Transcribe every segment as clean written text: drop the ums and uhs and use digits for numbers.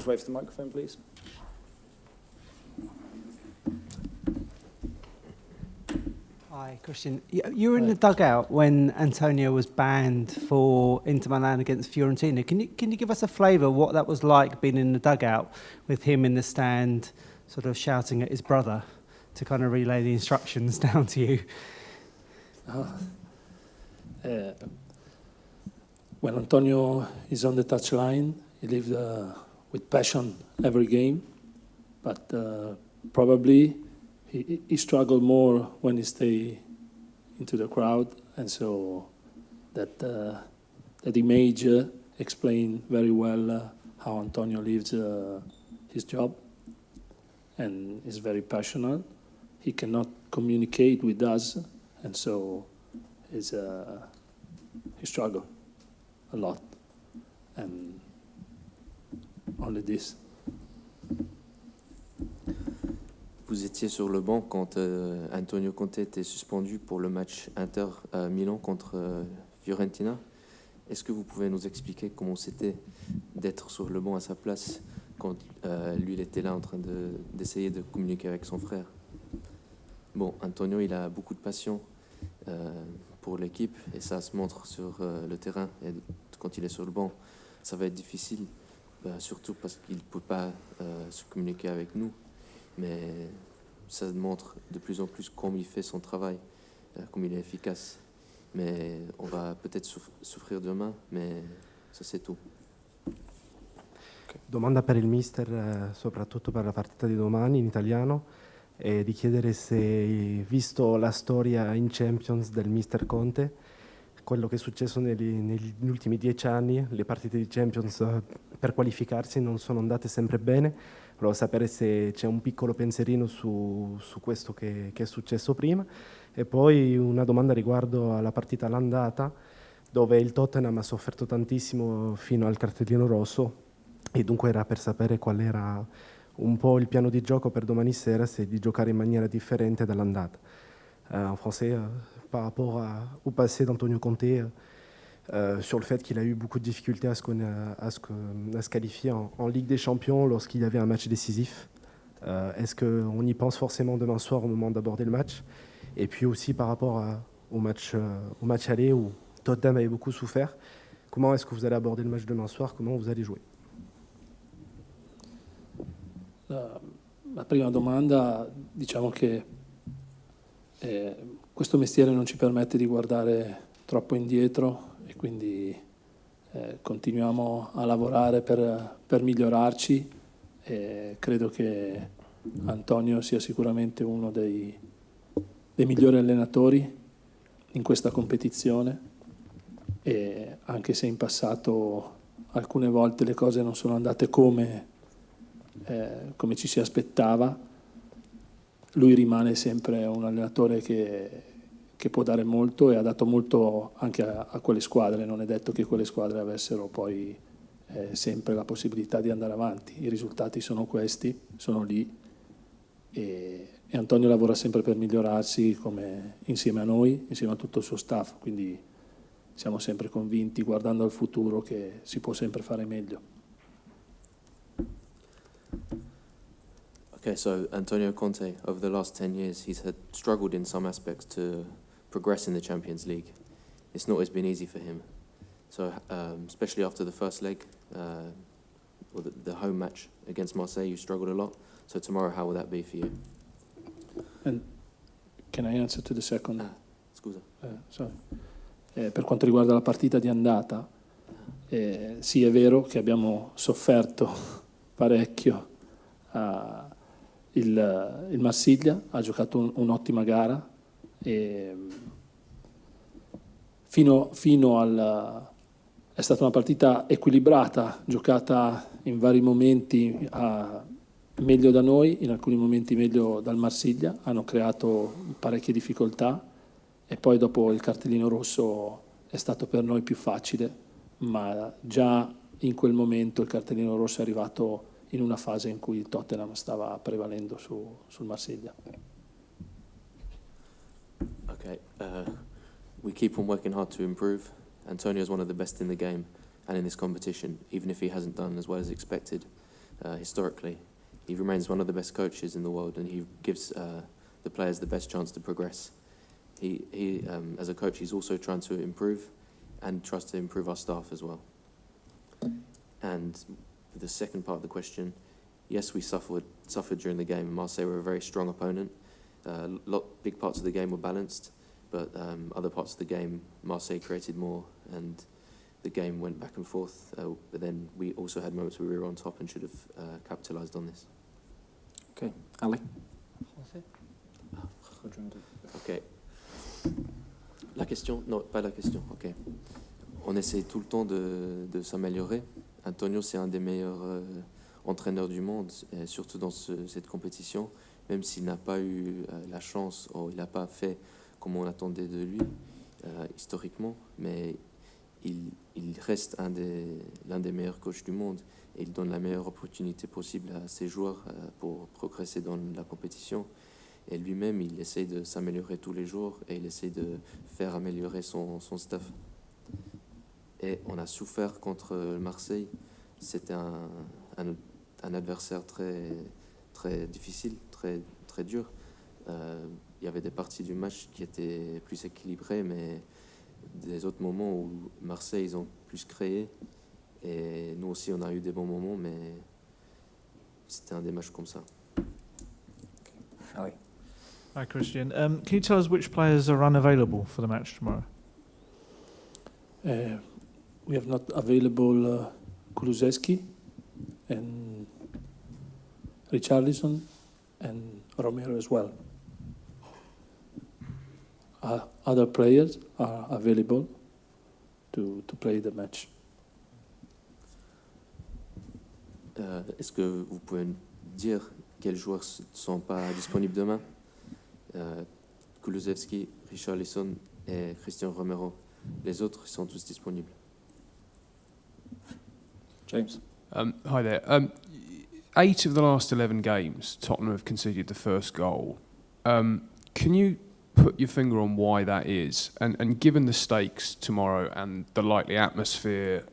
just wait for the microphone, please. Hi, Christian. You were in the dugout when Antonio was banned for Inter Milan against Fiorentina. Can you give us a flavour of what that was like being in the dugout with him in the stand, sort of shouting at his brother to kind of relay the instructions down to you? When Antonio is on the touchline, he lives with passion every game, but probably he struggled more when he stay into the crowd, and so that image explains very well how Antonio lives his job, and is very passionate. He cannot communicate with us, and so he struggle a lot, and only this. Vous étiez sur le banc quand Antonio Conte était suspendu pour le match Inter-Milan contre Fiorentina. Est-ce que vous pouvez nous expliquer comment c'était d'être sur le banc à sa place quand lui il était là en train d'essayer de communiquer avec son frère? Bon, Antonio, il a beaucoup de passion pour l'équipe et ça se montre sur le terrain. Et quand il est sur le banc, ça va être difficile, surtout parce qu'il ne peut pas se communiquer avec nous. Mais ça montre de plus en plus comment il fait son travail, comme il est efficace. Mais on va peut-être souffrir demain, mais ça c'est tout. Domanda per il mister, soprattutto per la partita di domani in italiano, e di chiedere se, visto la storia in Champions del mister Conte, quello che è successo negli ultimi 10 anni, le partite di Champions per qualificarsi non sono andate sempre bene. Volevo sapere se c'è un piccolo pensierino su questo che è successo prima. E poi una domanda riguardo alla partita all'andata, dove il Tottenham ha sofferto tantissimo fino al cartellino rosso, e dunque era per sapere qual era un po' il piano di gioco per domani sera, se di giocare in maniera differente dall'andata. En français, par rapport au passé d'Antonio Conte, sur le fait qu'il a eu beaucoup de difficultés à se qualifier en Ligue des Champions lorsqu'il y avait un match décisif. Est-ce qu'on y pense forcément demain soir au moment d'aborder le match? Et puis aussi par rapport au match aller où Tottenham avait beaucoup souffert, comment est-ce que vous allez aborder le match demain soir? Comment vous allez jouer? La prima domanda, diciamo che questo mestiere non ci permette di guardare troppo indietro e quindi continuiamo a lavorare per migliorarci, e credo che Antonio sia sicuramente uno dei migliori allenatori in questa competizione, e anche se in passato alcune volte le cose non sono andate come ci si aspettava, lui rimane sempre un allenatore che può dare molto, e ha dato molto anche a quelle squadre. Non è detto che quelle squadre avessero poi sempre la possibilità di andare avanti. I risultati sono questi, sono lì, e Antonio lavora sempre per migliorarsi, come insieme a noi, insieme a tutto il suo staff, quindi siamo sempre convinti, guardando al futuro, che si può sempre fare meglio. Okay, so Antonio Conte, over the last 10 years, he's had struggled in some aspects to progress in the Champions League. It's not always been easy for him. So, especially after the first leg, or the home match against Marseille, you struggled a lot. So tomorrow, how will that be for you? And can I answer to the second? Scusa. Sorry. Per quanto riguarda la partita di andata, sì, è vero che abbiamo sofferto parecchio. Il Marsiglia ha giocato un'ottima gara, e è stata una partita equilibrata, giocata in vari momenti meglio da noi, in alcuni momenti meglio dal Marsiglia. Hanno creato parecchie difficoltà, e poi dopo il cartellino rosso è stato per noi più facile, ma già in quel momento il cartellino rosso è arrivato in una fase in cui il Tottenham stava prevalendo sul Marsiglia. Okay, we keep on working hard to improve. Antonio is one of the best in the game and in this competition, even if he hasn't done as well as expected. historically. He remains one of the best coaches in the world, and he gives the players the best chance to progress. He as a coach, he's also trying to improve and tries to improve our staff as well. And the second part of the question, yes, we suffered during the game. Marseille were a very strong opponent. Big parts of the game were balanced, but other parts of the game, Marseille created more, and the game went back and forth. But then we also had moments where we were on top and should have capitalised on this. Okay, Ali. Ok. La question? Non, pas la question. Ok. On essaye tout le temps de s'améliorer. Antonio, c'est un des meilleurs entraîneurs du monde, et surtout dans cette compétition, même s'il n'a pas eu la chance, ou il n'a pas fait comme on attendait de lui historiquement, mais il reste l'un des meilleurs coachs du monde, et il donne la meilleure opportunité possible à ses joueurs pour progresser dans la compétition. Et lui-même, il essaye de s'améliorer tous les jours, et il essaye de faire améliorer son staff. Et on a souffert contre Marseille. C'était un adversaire très, très difficile, très, très dur. Il y avait des parties du match qui étaient plus équilibrées, mais des autres moments où Marseille, ils ont plus créé. Et nous aussi, on a eu des bons moments, mais c'était un des matchs comme ça. Ali. Hi, Christian. Can you tell us which players are unavailable for the match tomorrow? We have not available Kulusevski and Richarlison and Romero as well. Other players are available to play the match. Est-ce que vous pouvez dire quels joueurs ne sont pas disponibles demain? Kulusevski, Richarlison et Christian Romero. Les autres sont tous disponibles. James. Hi there. 8 of the last 11 games, Tottenham have conceded the first goal. Can you put your finger on why that is? And given the stakes tomorrow and the likely atmosphere,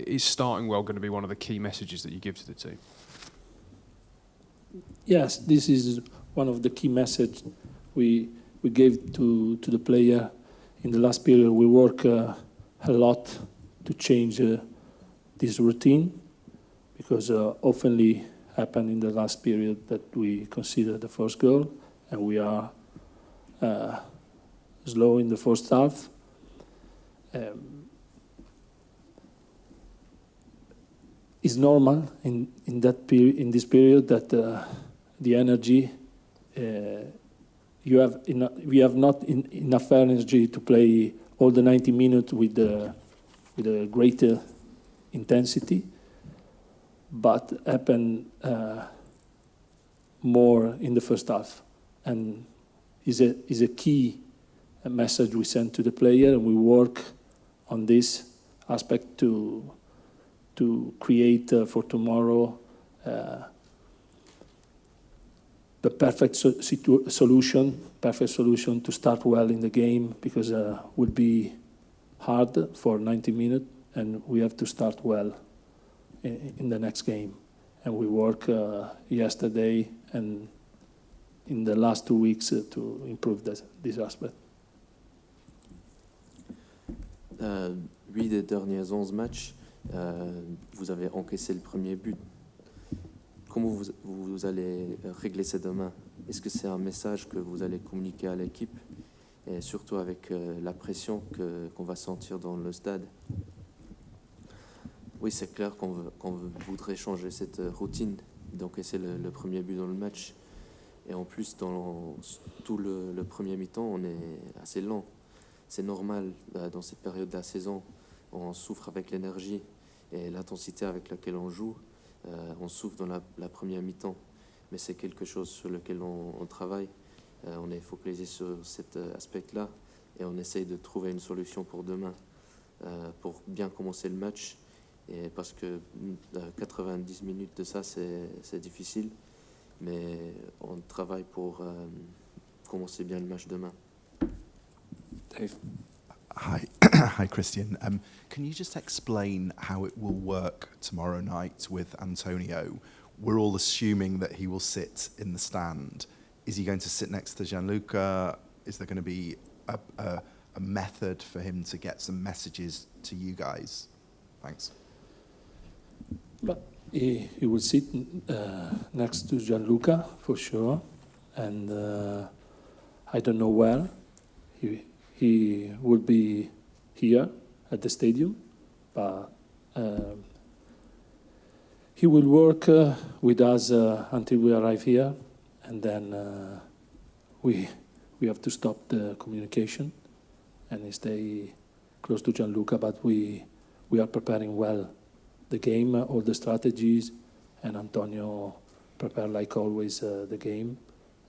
is starting well going to be one of the key messages that you give to the team? Yes, this is one of the key messages we gave to the player in the last period. We work a lot to change this routine, because oftenly happen in the last period that we consider the first goal and we are slow in the first half. It's normal in this period that the energy we have not enough energy to play all the 90 minutes with a greater intensity, but happen more in the first half, and is a key message we send to the player, and we work on this aspect to create for tomorrow the perfect solution to start well in the game, because it will be hard for 90 minutes, and we have to start well in the next game. And we work yesterday and in the last 2 weeks to improve this aspect. 8 des derniers 11 matchs, vous avez encaissé le premier but. Comment vous allez régler ça demain? Est-ce que c'est un message que vous allez communiquer à l'équipe, et surtout avec la pression qu'on va sentir dans le stade? Oui, c'est clair qu'on voudrait changer cette routine d'encaisser le premier but dans le match. Et en plus, dans tout le premier mi-temps, on est assez lent. C'est normal, dans cette période de la saison, on souffre avec l'énergie et l'intensité avec laquelle on joue. On souffre dans la première mi-temps, mais c'est quelque chose sur lequel on travaille. On est focalisé sur cet aspect-là et on essaye de trouver une solution pour demain, pour bien commencer le match. Et parce que 90 minutes de ça, c'est difficile, mais on travaille pour commencer bien le match demain. Dave. Hi, hi, Christian. Can you just explain how it will work tomorrow night with Antonio we're all assuming that he will sit in the stand. Is he going to sit next to Gianluca? Is there going to be a method for him to get some messages to you guys? Thanks. But he will sit next to Gianluca for sure, and I don't know where. He will be here at the stadium, but he will work with us until we arrive here, and then we have to stop the communication and stay close to Gianluca. But we are preparing well the game, all the strategies, and Antonio prepare like always the game,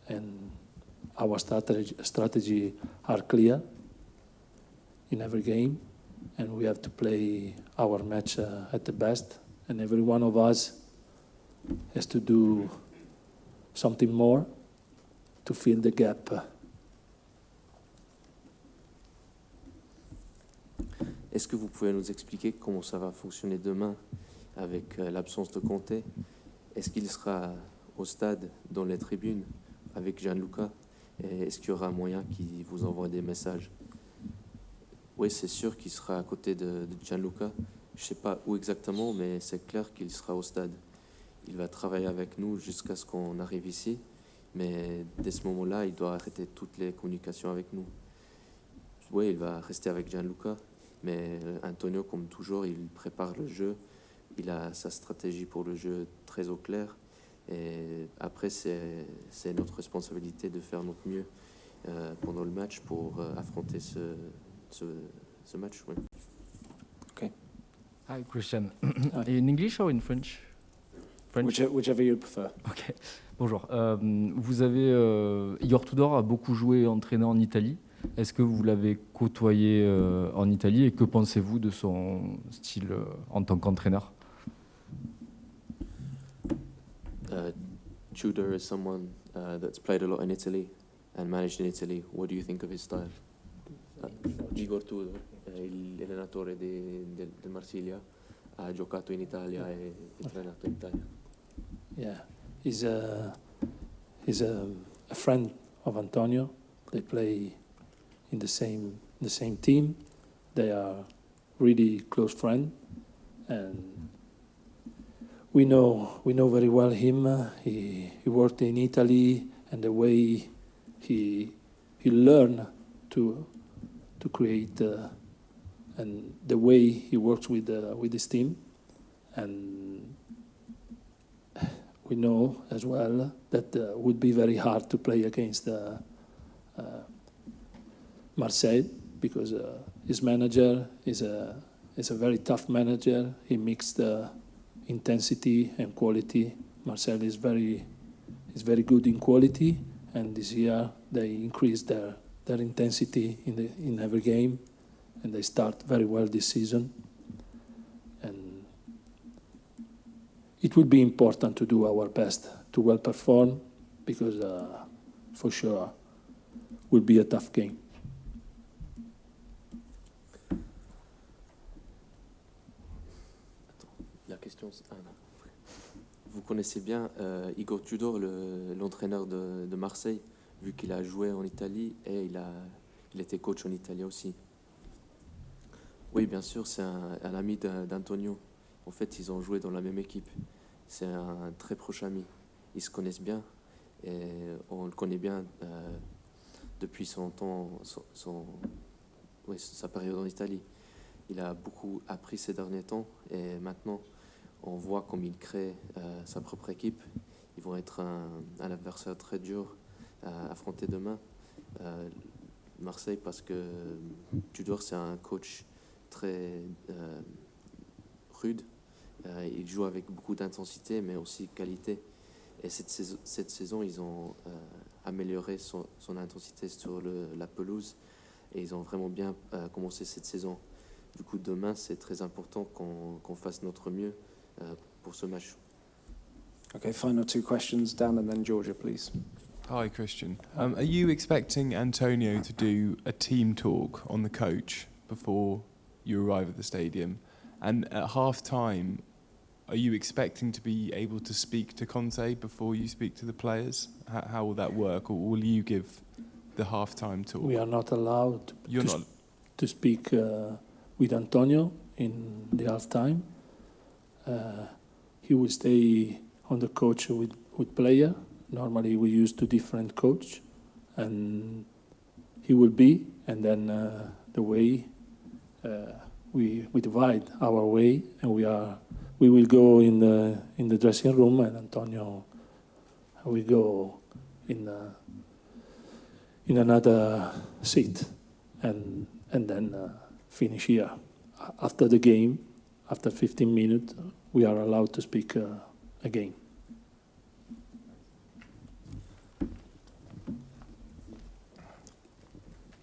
and our strategy are clear in every game, and we have to play our match at the best, and every one of us has to do something more to fill the gap. Est-ce que vous pouvez nous expliquer comment ça va fonctionner demain avec l'absence de Conte? Est-ce qu'il sera au stade, dans les tribunes, avec Gianluca? Et est-ce qu'il y aura moyen qu'il vous envoie des messages? Oui, c'est sûr qu'il sera à côté de Gianluca. Je ne sais pas où exactement, mais c'est clair qu'il sera au stade. Il va travailler avec nous jusqu'à ce qu'on arrive ici, mais dès ce moment-là, il doit arrêter toutes les communications avec nous. Oui, il va rester avec Gianluca, mais Antonio, comme toujours, il prépare le jeu. Il a sa stratégie pour le jeu très au clair. Et après, c'est notre responsabilité de faire notre mieux pendant le match pour affronter ce match. Oui. Okay. Hi, Christian. Hi. In English or in French? French. Whichever you prefer. Ok. Bonjour. Vous avez Igor Tudor a beaucoup joué et entraîné en Italie. Est-ce que vous l'avez côtoyé en Italie et que pensez-vous de son style en tant qu'entraîneur? Tudor is someone that's played a lot in Italy and managed in Italy. What do you think of his style? Igor Tudor, l'allenatore del Marsiglia, ha giocato in Italia e allenato in Italia. Yeah, he's a friend of Antonio. They play in the same team. They are really close friends, and we know very well him. He worked in Italy, and the way he learned to create and the way he works with his team, and we know as well that would be very hard to play against Marseille, because his manager is a very tough manager. He mixed intensity and quality. Marseille is very good in quality, and this year they increased their intensity in every game, and they start very well this season. And it will be important to do our best to well perform, because for sure will be a tough game. La question, vous connaissez bien Igor Tudor, l'entraîneur de Marseille, vu qu'il a joué en Italie et il était coach en Italie aussi. Oui, bien sûr, c'est un ami d'Antonio. En fait, ils ont joué dans la même équipe. C'est un très proche ami. Ils se connaissent bien et on le connaît bien depuis son temps, sa période en Italie. Il a beaucoup appris ces derniers temps et maintenant on voit comme il crée sa propre équipe. Ils vont être un adversaire très dur à affronter demain. Marseille, parce que Tudor, c'est un coach très rude. Il joue avec beaucoup d'intensité, mais aussi qualité. Et cette saison, ils ont amélioré son intensité sur la pelouse et ils ont vraiment bien commencé cette saison. Du coup, demain, c'est très important qu'on fasse notre mieux pour ce match. Okay, final two questions, Dan, and then Georgia, please. Hi, Christian. Are you expecting Antonio to do a team talk on the coach before you arrive at the stadium? And at half-time, are you expecting to be able to speak to Conte before you speak to the players? How will that work, or will you give the halftime talk? We are not allowed You're to, not. to speak with Antonio in the halftime. He will stay on the coach with player. Normally we use two different coach, and he will be, and then the way we divide our way, and we will go in the dressing room, and Antonio will go in another seat, and then finish here. After the game, after 15 minutes, we are allowed to speak again.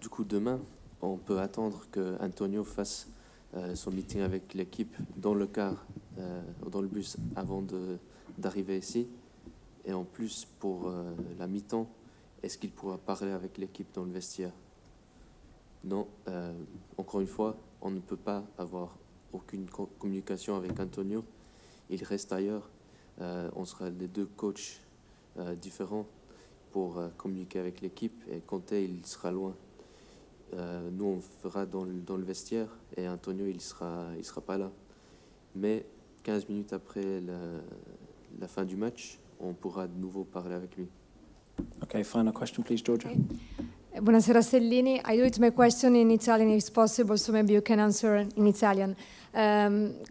Du coup, demain, on peut attendre que Antonio fasse son meeting avec l'équipe dans le car, dans le bus, avant d'arriver ici. Et en plus, pour la mi-temps, est-ce qu'il pourra parler avec l'équipe dans le vestiaire? Non, encore une fois, on ne peut pas avoir aucune communication avec Antonio. Il reste ailleurs. On sera les deux coachs différents pour communiquer avec l'équipe. Et Conte, il sera loin. Nous, on fera dans le vestiaire, et Antonio, il sera pas là. Mais 15 minutes après la fin du match, on pourra de nouveau parler avec lui. Okay, final question, please, Georgia. Buonasera Stellini. I do it my question in Italian if possible, so maybe you can answer in Italian.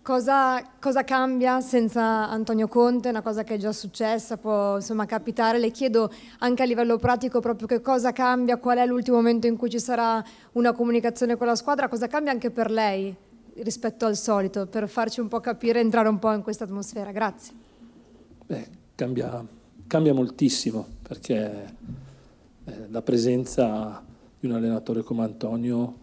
Cosa cambia senza Antonio Conte? Una cosa che è già successa, può insomma capitare. Le chiedo anche a livello pratico proprio che cosa cambia, qual è l'ultimo momento in cui ci sarà una comunicazione con la squadra, cosa cambia anche per lei rispetto al solito, per farci un po' capire, entrare un po' in questa atmosfera. Grazie. Cambia moltissimo, perché la presenza di un allenatore come Antonio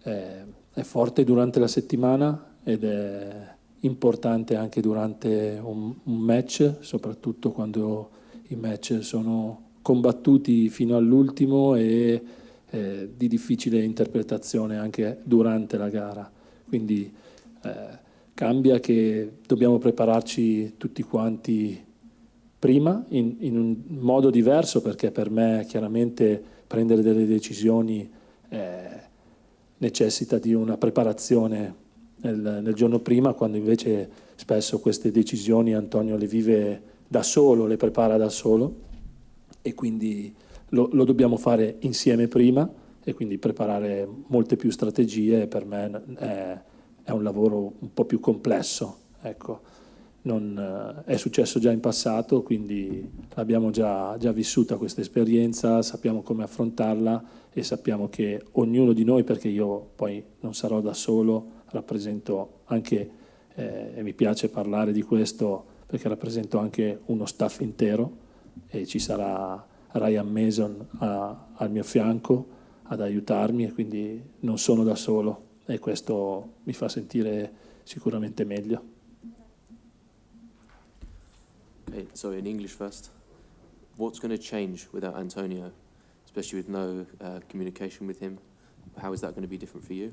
è forte durante la settimana ed è importante anche durante un match, soprattutto quando i match sono combattuti fino all'ultimo e di difficile interpretazione anche durante la gara. Quindi cambia che dobbiamo prepararci tutti quanti prima in un modo diverso, perché per me chiaramente prendere delle decisioni necessita di una preparazione nel giorno prima, quando invece spesso queste decisioni Antonio le vive da solo, le prepara da solo, e quindi lo dobbiamo fare insieme prima, e quindi preparare molte più strategie per me è un lavoro un po' più complesso, ecco. È successo già in passato, quindi abbiamo già vissuta questa esperienza, sappiamo come affrontarla e sappiamo che ognuno di noi, perché io poi non sarò da solo, rappresento anche, e mi piace parlare di questo, perché rappresento anche uno staff intero, e ci sarà Ryan Mason al mio fianco ad aiutarmi, e quindi non sono da solo, e questo mi fa sentire sicuramente meglio. Okay, so in English first, what's going to change without Antonio, especially with no communication with him? How is that going to be different for you?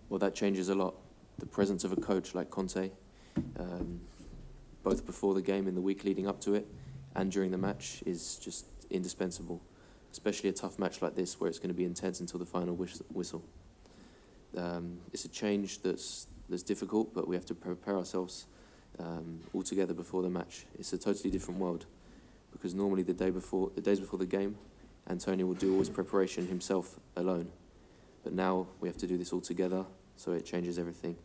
Well, that changes a lot. The presence of a coach like Conte, both before the game, in the week leading up to it, and during the match, is just indispensable, especially a tough match like this where it's going to be intense until the final whistle. It's a change that's difficult, but we have to prepare ourselves all together before the match. It's a totally different world, because normally the days before the game, Antonio will do all his preparation himself alone, but now we have to do this all together, so it changes everything.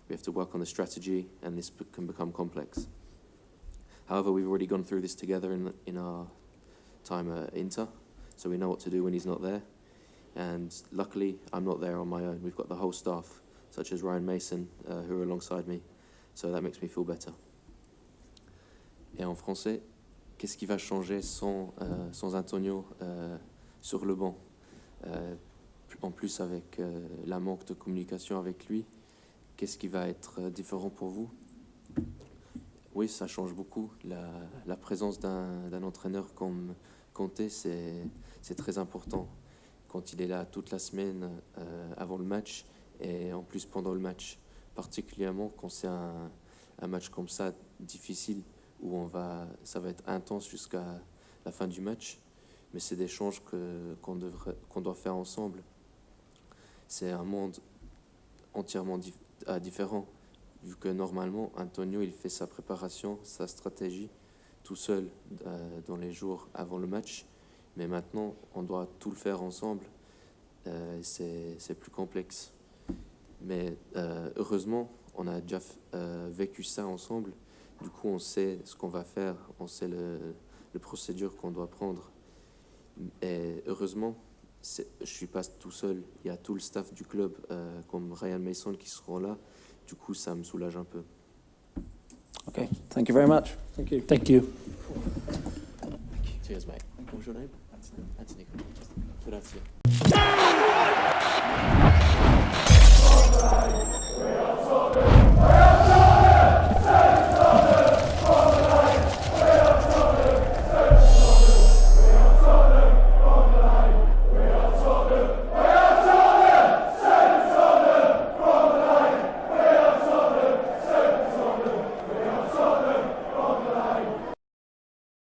We have to work on the strategy, and this can become complex. However, we've already gone through this together in our time at Inter, so we know what to do when he's not there. And luckily, I'm not there on my own. We've got the whole staff, such as Ryan Mason, who are alongside me. So that makes me feel better. Et en français, qu'est-ce qui va changer sans Antonio sur le banc? En plus, avec la manque de communication avec lui, qu'est-ce qui va être différent pour vous? Oui, ça change beaucoup. La présence d'un entraîneur comme Conte, c'est très important. Quand il est là toute la semaine avant le match, et en plus pendant le match, particulièrement quand c'est un match comme ça, difficile, où ça va être intense jusqu'à la fin du match, mais c'est des changes qu'on doit faire ensemble. C'est un monde entièrement différent, vu que normalement, Antonio, il fait sa préparation, sa stratégie, tout seul dans les jours avant le match, mais maintenant, on doit tout le faire ensemble. C'est plus complexe. Mais heureusement, on a déjà vécu ça ensemble. Du coup, on sait ce qu'on va faire, on sait le procédure qu'on doit prendre. Et heureusement, je ne suis pas tout seul. Il y a tout le staff du club, comme Ryan Mason, qui seront là. Du coup, ça me soulage un peu. Okay, thank you very much. Thank you. Thank you. Cheers, mate. What was your name? Anthony. Grazie.